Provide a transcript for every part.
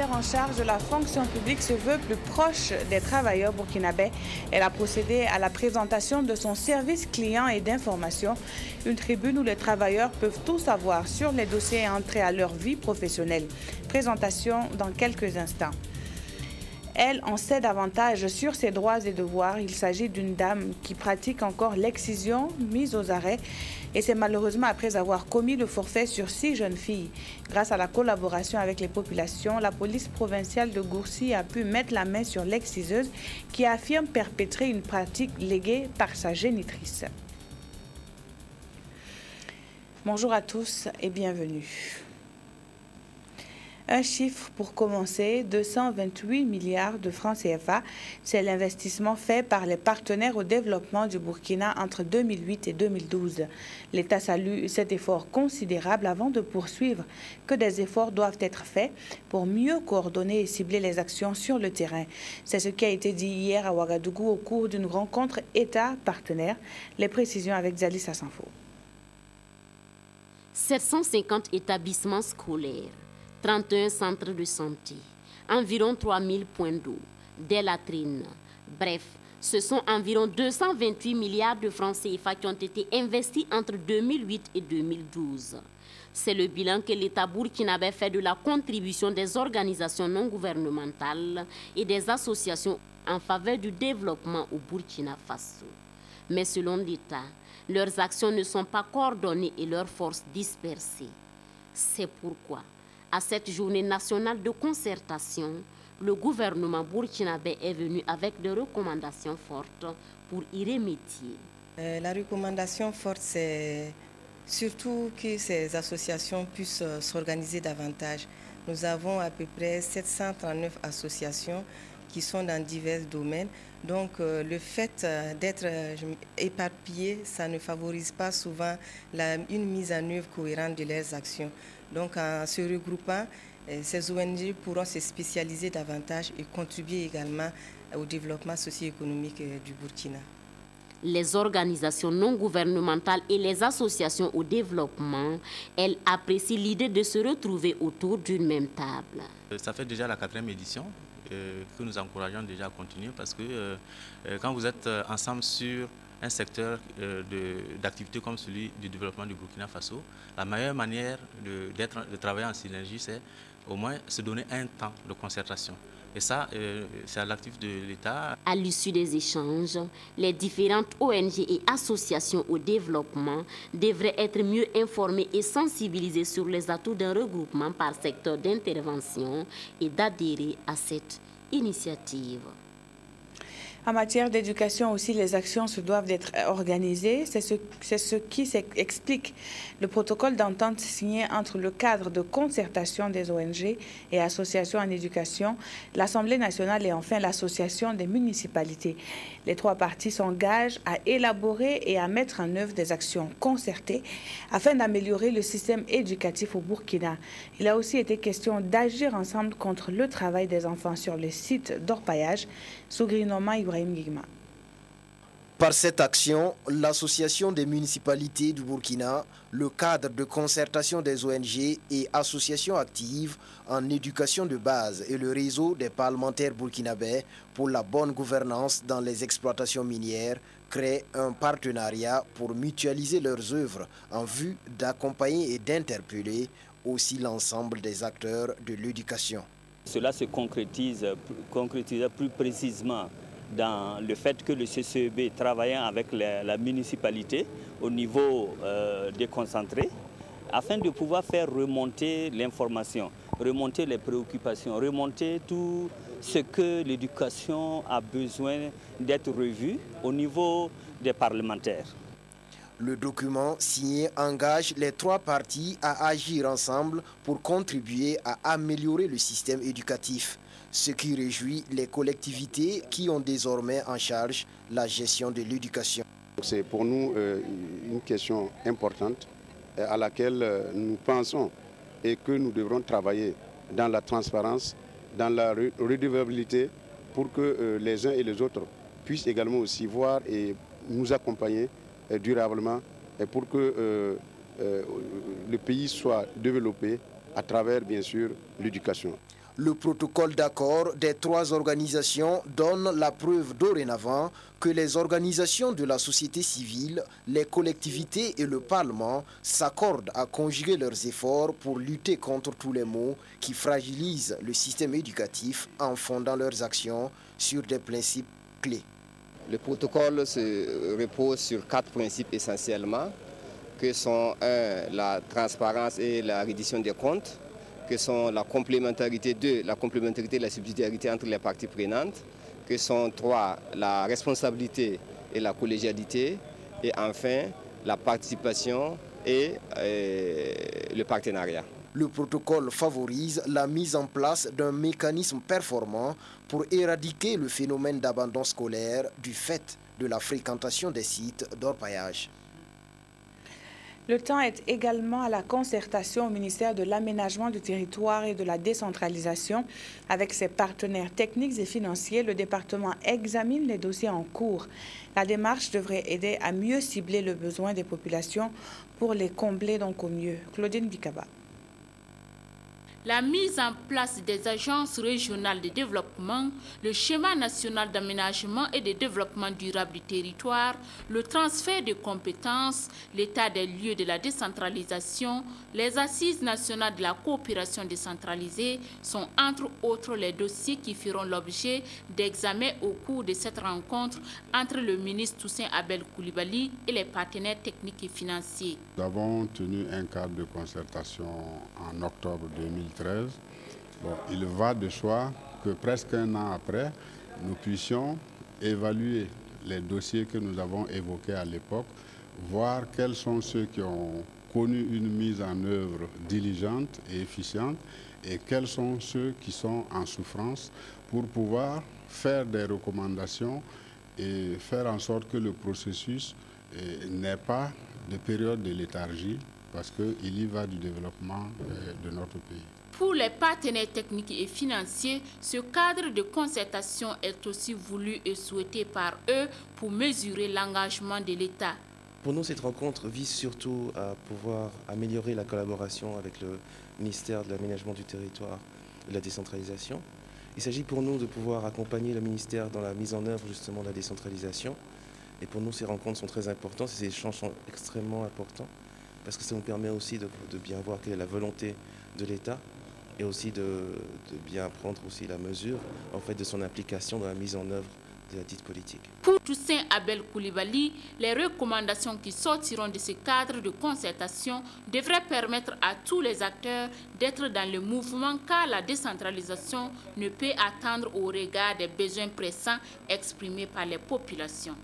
ministère en charge de la fonction publique se veut plus proche des travailleurs burkinabés. Elle a procédé à la présentation de son service client et d'information, une tribune où les travailleurs peuvent tout savoir sur les dossiers entrés à leur vie professionnelle. Présentation dans quelques instants. Elle en sait davantage sur ses droits et devoirs. Il s'agit d'une dame qui pratique encore l'excision mise aux arrêts. Et c'est malheureusement après avoir commis le forfait sur 6 jeunes filles. Grâce à la collaboration avec les populations, la police provinciale de Gourcy a pu mettre la main sur l'exciseuse qui affirme perpétrer une pratique léguée par sa génitrice. Bonjour à tous et bienvenue. Un chiffre pour commencer, 228 milliards de francs CFA. C'est l'investissement fait par les partenaires au développement du Burkina entre 2008 et 2012. L'État salue cet effort considérable avant de poursuivre que des efforts doivent être faits pour mieux coordonner et cibler les actions sur le terrain. C'est ce qui a été dit hier à Ouagadougou au cours d'une rencontre État-partenaire. Les précisions avec Zali Sassanfo. 750 établissements scolaires, 31 centres de santé, environ 3000 points d'eau, des latrines. Bref, ce sont environ 228 milliards de francs CFA qui ont été investis entre 2008 et 2012. C'est le bilan que l'État burkinabé fait de la contribution des organisations non gouvernementales et des associations en faveur du développement au Burkina Faso. Mais selon l'État, leurs actions ne sont pas coordonnées et leurs forces dispersées. C'est pourquoi, à cette journée nationale de concertation, le gouvernement burkinabé est venu avec des recommandations fortes pour y remédier. La recommandation forte, c'est surtout que ces associations puissent s'organiser davantage. Nous avons à peu près 739 associations qui sont dans divers domaines. Donc le fait d'être éparpillé, ça ne favorise pas souvent une mise en œuvre cohérente de leurs actions. Donc en se regroupant, ces ONG pourront se spécialiser davantage et contribuer également au développement socio-économique du Burkina. Les organisations non gouvernementales et les associations au développement, elles apprécient l'idée de se retrouver autour d'une même table. Ça fait déjà la 4e édition que nous encourageons déjà à continuer parce que quand vous êtes ensemble sur un secteur d'activité comme celui du développement du Burkina Faso, la meilleure manière de travailler en synergie, c'est au moins se donner un temps de concertation. Et ça, c'est à l'actif de l'État. À l'issue des échanges, les différentes ONG et associations au développement devraient être mieux informées et sensibilisées sur les atouts d'un regroupement par secteur d'intervention et d'adhérer à cette initiative. En matière d'éducation aussi, les actions se doivent d'être organisées. C'est ce qui explique le protocole d'entente signé entre le cadre de concertation des ONG et associations en éducation, l'Assemblée nationale et enfin l'association des municipalités. Les 3 parties s'engagent à élaborer et à mettre en œuvre des actions concertées afin d'améliorer le système éducatif au Burkina. Il a aussi été question d'agir ensemble contre le travail des enfants sur les sites d'orpaillage. Sougrinoma Ibrahim Guigma. Par cette action, l'Association des municipalités du Burkina, le cadre de concertation des ONG et associations actives en éducation de base et le réseau des parlementaires burkinabés pour la bonne gouvernance dans les exploitations minières créent un partenariat pour mutualiser leurs œuvres en vue d'accompagner et d'interpeller aussi l'ensemble des acteurs de l'éducation. Cela se concrétise plus précisément dans le fait que le CCEB, travaillant avec la municipalité au niveau déconcentré, afin de pouvoir faire remonter l'information, remonter les préoccupations, remonter tout ce que l'éducation a besoin d'être revu au niveau des parlementaires. Le document signé engage les 3 parties à agir ensemble pour contribuer à améliorer le système éducatif, ce qui réjouit les collectivités qui ont désormais en charge la gestion de l'éducation. C'est pour nous une question importante à laquelle nous pensons et que nous devrons travailler dans la transparence, dans la redevabilité pour que les uns et les autres puissent également aussi voir et nous accompagner durablement et pour que le pays soit développé à travers, bien sûr, l'éducation. Le protocole d'accord des 3 organisations donne la preuve dorénavant que les organisations de la société civile, les collectivités et le Parlement s'accordent à conjuguer leurs efforts pour lutter contre tous les maux qui fragilisent le système éducatif en fondant leurs actions sur des principes clés. Le protocole se repose sur 4 principes essentiellement, que sont 1. La transparence et la reddition des comptes, que sont la complémentarité, 2. La complémentarité et la subsidiarité entre les parties prenantes, que sont 3. La responsabilité et la collégialité, et enfin la participation et le partenariat. Le protocole favorise la mise en place d'un mécanisme performant pour éradiquer le phénomène d'abandon scolaire du fait de la fréquentation des sites d'orpaillage. Le temps est également à la concertation au ministère de l'Aménagement du territoire et de la décentralisation. Avec ses partenaires techniques et financiers, le département examine les dossiers en cours. La démarche devrait aider à mieux cibler le besoin des populations pour les combler donc au mieux. Claudine Bikaba. La mise en place des agences régionales de développement, le schéma national d'aménagement et de développement durable du territoire, le transfert de compétences, l'état des lieux de la décentralisation, les assises nationales de la coopération décentralisée sont entre autres les dossiers qui feront l'objet d'examen au cours de cette rencontre entre le ministre Toussaint Abel Coulibaly et les partenaires techniques et financiers. Nous avons tenu un cadre de concertation en octobre 2013. Bon, il va de soi que presque un an après, nous puissions évaluer les dossiers que nous avons évoqués à l'époque, voir quels sont ceux qui ont connu une mise en œuvre diligente et efficiente et quels sont ceux qui sont en souffrance pour pouvoir faire des recommandations et faire en sorte que le processus n'ait pas de période de léthargie parce qu'il y va du développement de notre pays. Pour les partenaires techniques et financiers, ce cadre de concertation est aussi voulu et souhaité par eux pour mesurer l'engagement de l'État. Pour nous, cette rencontre vise surtout à pouvoir améliorer la collaboration avec le ministère de l'Aménagement du territoire et de la décentralisation. Il s'agit pour nous de pouvoir accompagner le ministère dans la mise en œuvre justement de la décentralisation. Et pour nous, ces rencontres sont très importantes, ces échanges sont extrêmement importants parce que ça nous permet aussi de bien voir quelle est la volonté de l'État et aussi de bien prendre aussi la mesure en fait, de son implication dans la mise en œuvre de la dite politique. Pour Toussaint Abel Coulibaly, les recommandations qui sortiront de ce cadre de concertation devraient permettre à tous les acteurs d'être dans le mouvement car la décentralisation ne peut attendre au regard des besoins pressants exprimés par les populations.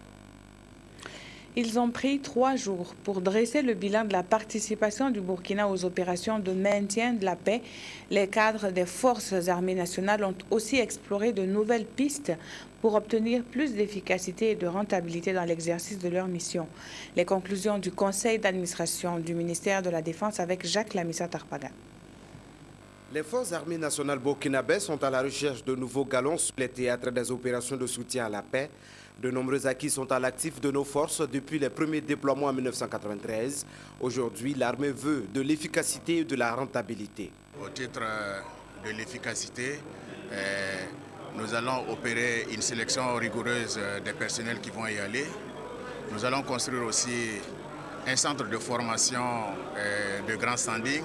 Ils ont pris 3 jours pour dresser le bilan de la participation du Burkina aux opérations de maintien de la paix. Les cadres des forces armées nationales ont aussi exploré de nouvelles pistes pour obtenir plus d'efficacité et de rentabilité dans l'exercice de leur mission. Les conclusions du conseil d'administration du ministère de la Défense avec Jacques Lamissa Tarpaga. Les forces armées nationales burkinabès sont à la recherche de nouveaux galons sur les théâtres des opérations de soutien à la paix. De nombreux acquis sont à l'actif de nos forces depuis les premiers déploiements en 1993. Aujourd'hui, l'armée veut de l'efficacité et de la rentabilité. Au titre de l'efficacité, nous allons opérer une sélection rigoureuse des personnels qui vont y aller. Nous allons construire aussi un centre de formation de grand standing.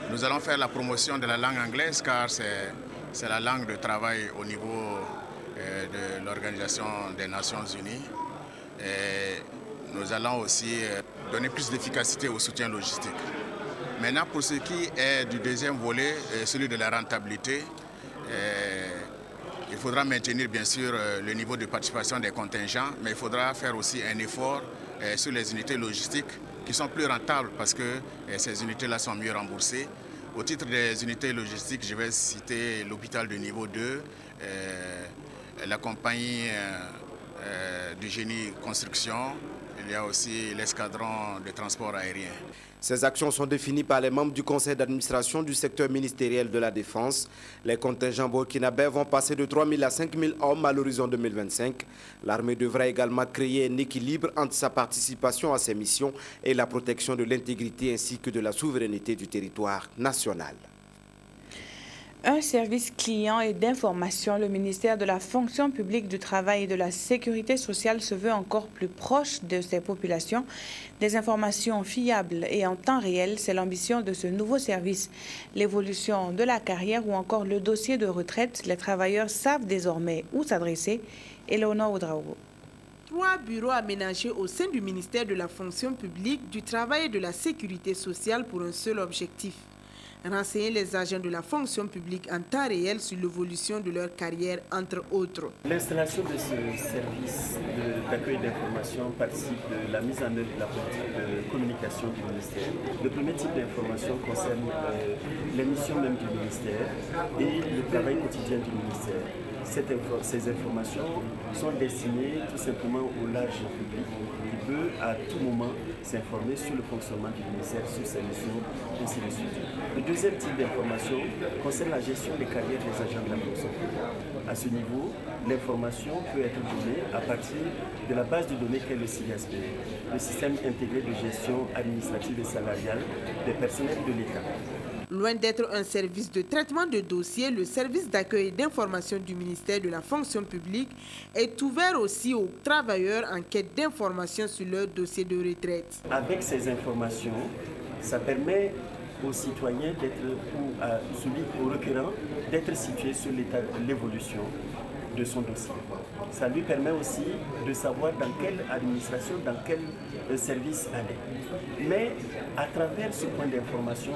Nous allons faire la promotion de la langue anglaise car c'est la langue de travail au niveau de l'Organisation des Nations Unies. Et nous allons aussi donner plus d'efficacité au soutien logistique. Maintenant, pour ce qui est du deuxième volet, celui de la rentabilité, il faudra maintenir bien sûr le niveau de participation des contingents, mais il faudra faire aussi un effort sur les unités logistiques qui sont plus rentables parce que ces unités-là sont mieux remboursées. Au titre des unités logistiques, je vais citer l'hôpital de niveau 2, la compagnie du génie construction, il y a aussi l'escadron de transport aérien. Ces actions sont définies par les membres du conseil d'administration du secteur ministériel de la Défense. Les contingents burkinabés vont passer de 3 000 à 5 000 hommes à l'horizon 2025. L'armée devra également créer un équilibre entre sa participation à ces missions et la protection de l'intégrité ainsi que de la souveraineté du territoire national. Un service client et d'information, le ministère de la Fonction publique du Travail et de la Sécurité sociale se veut encore plus proche de ces populations. Des informations fiables et en temps réel, c'est l'ambition de ce nouveau service. L'évolution de la carrière ou encore le dossier de retraite, les travailleurs savent désormais où s'adresser. Eleonore Oudraogo. 3 bureaux aménagés au sein du ministère de la Fonction publique, du Travail et de la Sécurité sociale pour un seul objectif: renseigner les agents de la fonction publique en temps réel sur l'évolution de leur carrière, entre autres. L'installation de ce service d'accueil d'information participe de la mise en œuvre de la politique de communication du ministère. Le premier type d'information concerne les missions même du ministère et le travail quotidien du ministère. Ces informations sont destinées tout simplement au large public qui peut à tout moment s'informer sur le fonctionnement du ministère, sur ses missions, ainsi de suite. Le deuxième type d'information concerne la gestion des carrières des agents de la fonction publique. À ce niveau, l'information peut être donnée à partir de la base de données qu'est le SIGASP, le système intégré de gestion administrative et salariale des personnels de l'État. Loin d'être un service de traitement de dossiers, le service d'accueil et d'information du ministère de la Fonction publique est ouvert aussi aux travailleurs en quête d'informations sur leur dossier de retraite. Avec ces informations, ça permet aux citoyens ou à celui au requérant d'être situé sur l'évolution de son dossier. Ça lui permet aussi de savoir dans quelle administration, dans quel service aller. Mais à travers ce point d'information,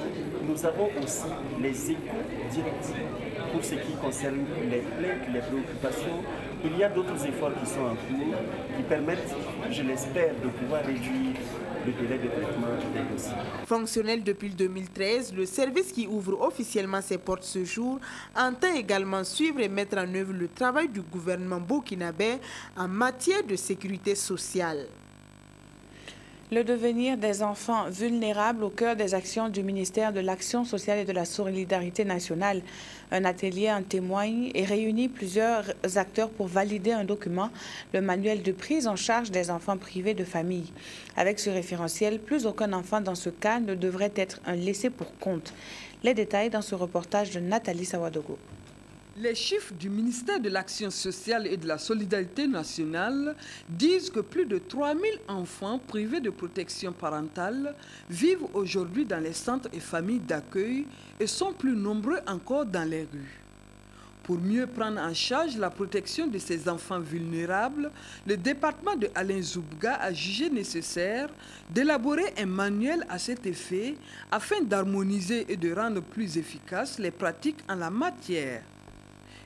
nous avons aussi les échos directs pour ce qui concerne les plaintes, les préoccupations. Il y a d'autres efforts qui sont en cours qui permettent, je l'espère, de pouvoir réduire le délai de traitement des dossiers. Fonctionnel depuis 2013, le service qui ouvre officiellement ses portes ce jour entend également suivre et mettre en œuvre le travail du gouvernement burkinabé en matière de sécurité sociale. Le devenir des enfants vulnérables au cœur des actions du ministère de l'Action sociale et de la Solidarité nationale. Un atelier en témoigne et réunit plusieurs acteurs pour valider un document, le manuel de prise en charge des enfants privés de famille. Avec ce référentiel, plus aucun enfant dans ce cas ne devrait être un laissé pour compte. Les détails dans ce reportage de Nathalie Sawadogo. Les chiffres du ministère de l'Action sociale et de la Solidarité nationale disent que plus de 3000 enfants privés de protection parentale vivent aujourd'hui dans les centres et familles d'accueil et sont plus nombreux encore dans les rues. Pour mieux prendre en charge la protection de ces enfants vulnérables, le département de Alain Zoubga a jugé nécessaire d'élaborer un manuel à cet effet afin d'harmoniser et de rendre plus efficaces les pratiques en la matière.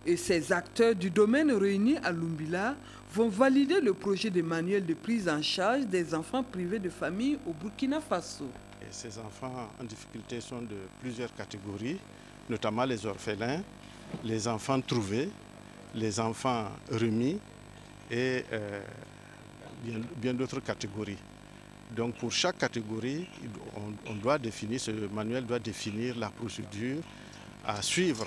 Et ces acteurs du domaine réunis à Lumbila vont valider le projet de manuel de prise en charge des enfants privés de famille au Burkina Faso. Et ces enfants en difficulté sont de plusieurs catégories, notamment les orphelins, les enfants trouvés, les enfants remis et bien d'autres catégories. Donc pour chaque catégorie, ce manuel doit définir la procédure à suivre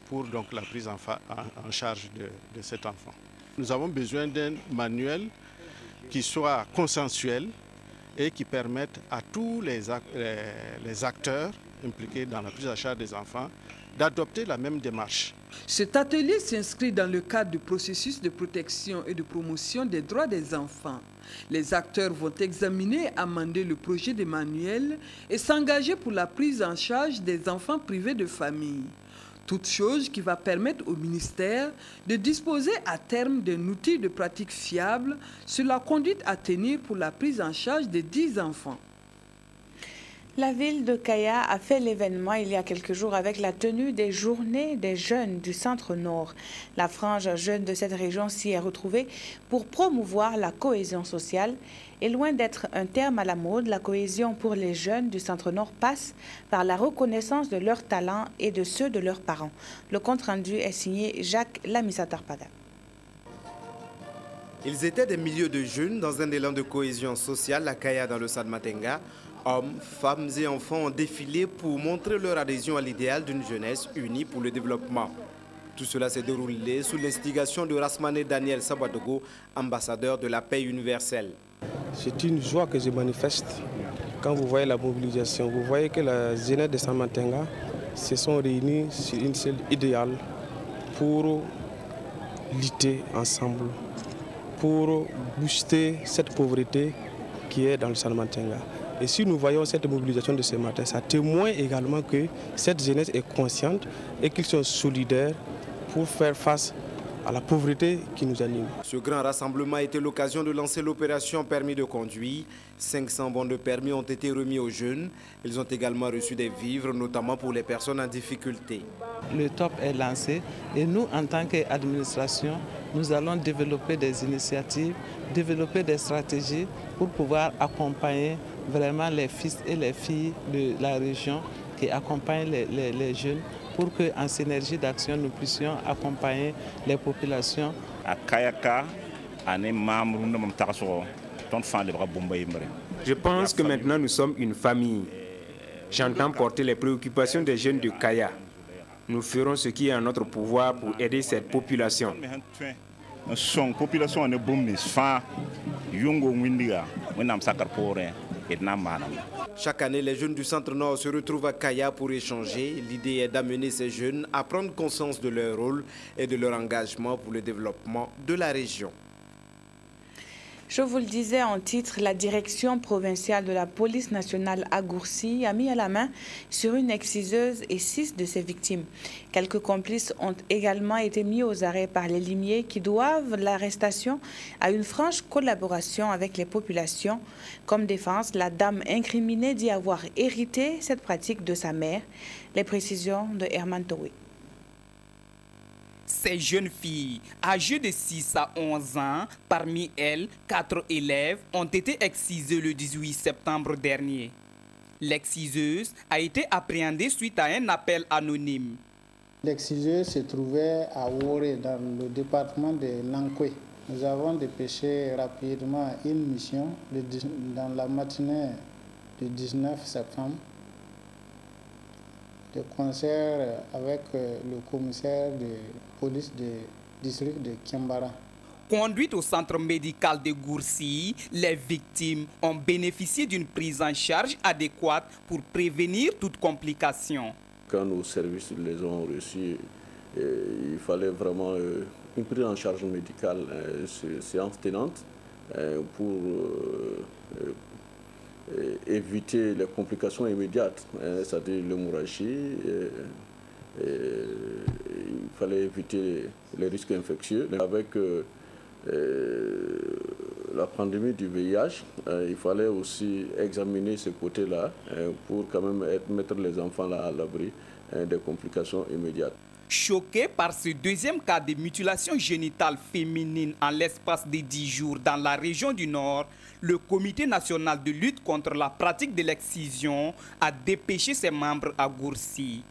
pour donc la prise en charge de cet enfant. Nous avons besoin d'un manuel qui soit consensuel et qui permette à tous les acteurs impliqués dans la prise en charge des enfants d'adopter la même démarche. Cet atelier s'inscrit dans le cadre du processus de protection et de promotion des droits des enfants. Les acteurs vont examiner et amender le projet de manuel et s'engager pour la prise en charge des enfants privés de famille. Toute chose qui va permettre au ministère de disposer à terme d'un outil de pratique fiable sur la conduite à tenir pour la prise en charge des 10 enfants. La ville de Kaya a fait l'événement il y a quelques jours avec la tenue des Journées des jeunes du Centre-Nord. La frange jeune de cette région s'y est retrouvée pour promouvoir la cohésion sociale. Et loin d'être un terme à la mode, la cohésion pour les jeunes du Centre-Nord passe par la reconnaissance de leurs talents et de ceux de leurs parents. Le compte-rendu est signé Jacques Lamissa-Tarpada. Ils étaient des milliers de jeunes dans un élan de cohésion sociale à Kaya dans le Sad-Matenga. Hommes, femmes et enfants ont défilé pour montrer leur adhésion à l'idéal d'une jeunesse unie pour le développement. Tout cela s'est déroulé sous l'instigation de Rasmane Daniel Sabadogo, ambassadeur de la paix universelle. C'est une joie que je manifeste quand vous voyez la mobilisation. Vous voyez que la jeunesse de Sad-Matenga se sont réunis sur une seule idéale pour lutter ensemble, pour booster cette pauvreté qui est dans le Salmantenga. Et si nous voyons cette mobilisation de ce matin, ça témoigne également que cette jeunesse est consciente et qu'ils sont solidaires pour faire face à la pauvreté qui nous anime. Ce grand rassemblement a été l'occasion de lancer l'opération permis de conduire. 500 bons de permis ont été remis aux jeunes. Ils ont également reçu des vivres, notamment pour les personnes en difficulté. Le top est lancé et nous, en tant qu'administration, nous allons développer des initiatives, développer des stratégies pour pouvoir accompagner vraiment les fils et les filles de la région qui accompagnent les jeunes pour qu'en synergie d'action, nous puissions accompagner les populations. Je pense que maintenant nous sommes une famille. J'entends porter les préoccupations des jeunes de Kaya. Nous ferons ce qui est en notre pouvoir pour aider cette population. Chaque année, les jeunes du Centre-Nord se retrouvent à Kaya pour échanger. L'idée est d'amener ces jeunes à prendre conscience de leur rôle et de leur engagement pour le développement de la région. Je vous le disais en titre, la direction provinciale de la police nationale à Gourcy a mis à la main sur une exciseuse et 6 de ses victimes. Quelques complices ont également été mis aux arrêts par les limiers qui doivent l'arrestation à une franche collaboration avec les populations. Comme défense, la dame incriminée dit avoir hérité cette pratique de sa mère. Les précisions de Herman Towe. Ces jeunes filles, âgées de 6 à 11 ans, parmi elles, 4 élèves ont été excisées le 18 septembre dernier. L'exciseuse a été appréhendée suite à un appel anonyme. L'exciseuse se trouvait à Woré, dans le département de Lankwe. Nous avons dépêché rapidement une mission dans la matinée du 19 septembre. De concert avec le commissaire de police du district de Kiambara. Conduites au centre médical de Gourcy, les victimes ont bénéficié d'une prise en charge adéquate pour prévenir toute complication. Quand nos services les ont reçus, il fallait vraiment une prise en charge médicale séance tenante pour éviter les complications immédiates, c'est-à-dire l'hémorragie. Il fallait éviter les risques infectieux. Avec la pandémie du VIH, il fallait aussi examiner ce côté-là pour quand même mettre les enfants là à l'abri des complications immédiates. Choqué par ce deuxième cas de mutilation génitale féminine en l'espace de 10 jours dans la région du Nord, le Comité national de lutte contre la pratique de l'excision a dépêché ses membres à Gourcy.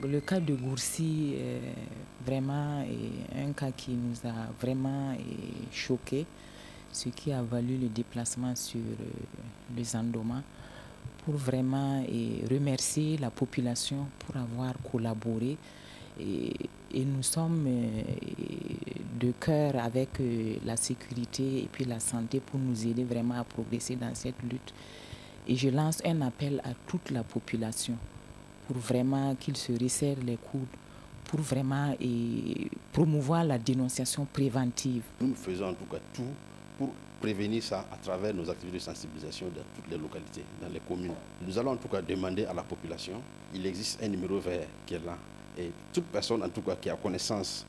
Le cas de Gourcy est vraiment un cas qui nous a vraiment choqués, ce qui a valu le déplacement sur le Zandoma pour vraiment remercier la population pour avoir collaboré. Et nous sommes de cœur avec la sécurité et puis la santé pour nous aider vraiment à progresser dans cette lutte. Et je lance un appel à toute la population pour vraiment qu'ils se resserrent les coudes, pour vraiment promouvoir la dénonciation préventive. Nous faisons en tout cas tout pour prévenir ça à travers nos activités de sensibilisation dans toutes les localités, dans les communes. Nous allons en tout cas demander à la population, il existe un numéro vert qui est là. Et toute personne, en tout cas, qui a connaissance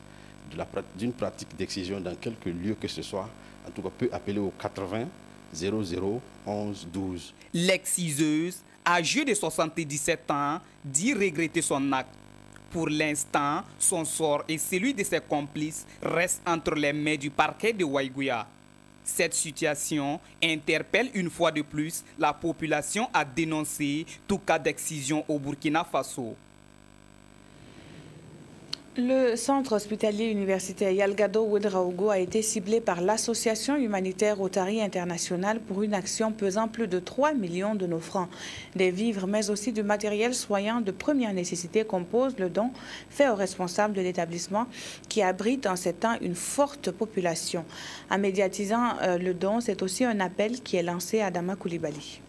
d'une pratique d'excision dans quelque lieu que ce soit, en tout cas, peut appeler au 80 00 11 12. L'exciseuse, âgée de 77 ans, dit regretter son acte. Pour l'instant, son sort et celui de ses complices restent entre les mains du parquet de Waïgouya. Cette situation interpelle une fois de plus la population à dénoncer tout cas d'excision au Burkina Faso. Le centre hospitalier universitaire Yalgado Ouedraogo a été ciblé par l'association humanitaire Rotary International pour une action pesant plus de 3 millions de nos francs. Des vivres, mais aussi du matériel soignant de première nécessité composent le don fait aux responsables de l'établissement qui abrite en ces temps une forte population. En médiatisant le don, c'est aussi un appel qui est lancé à Adama Koulibaly.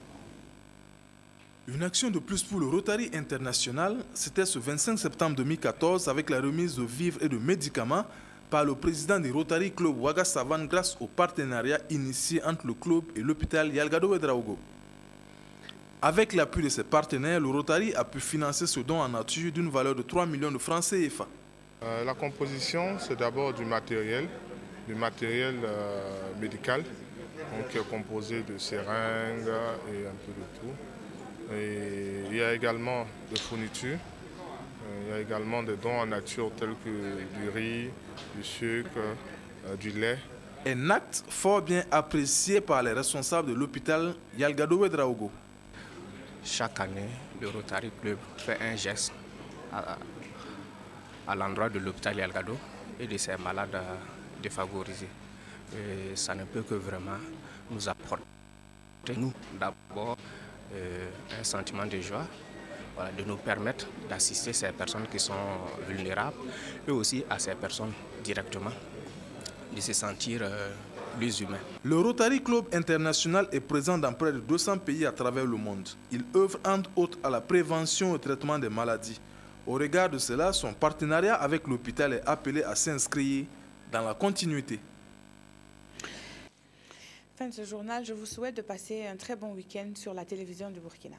Une action de plus pour le Rotary International, c'était ce 25 septembre 2014 avec la remise de vivres et de médicaments par le président du Rotary Club Ouaga Savane grâce au partenariat initié entre le club et l'hôpital Yalgado Ouedraogo. Avec l'appui de ses partenaires, le Rotary a pu financer ce don en nature d'une valeur de 3 millions de francs CFA. La composition, c'est d'abord du matériel médical, donc, qui est composé de seringues et un peu de tout. Et il y a également des fournitures, il y a également des dons en nature tels que du riz, du sucre, du lait. Un acte fort bien apprécié par les responsables de l'hôpital Yalgado Ouedraogo. Chaque année, le Rotary Club fait un geste à l'endroit de l'hôpital Yalgado et de ses malades défavorisés. Et ça ne peut que vraiment nous apporter, nous d'abord, un sentiment de joie, voilà, de nous permettre d'assister ces personnes qui sont vulnérables et aussi à ces personnes directement, de se sentir plus humains. Le Rotary Club International est présent dans près de 200 pays à travers le monde. Il œuvre entre autres à la prévention et au traitement des maladies. Au regard de cela, son partenariat avec l'hôpital est appelé à s'inscrire dans la continuité. Fin de ce journal, je vous souhaite de passer un très bon week-end sur la télévision du Burkina.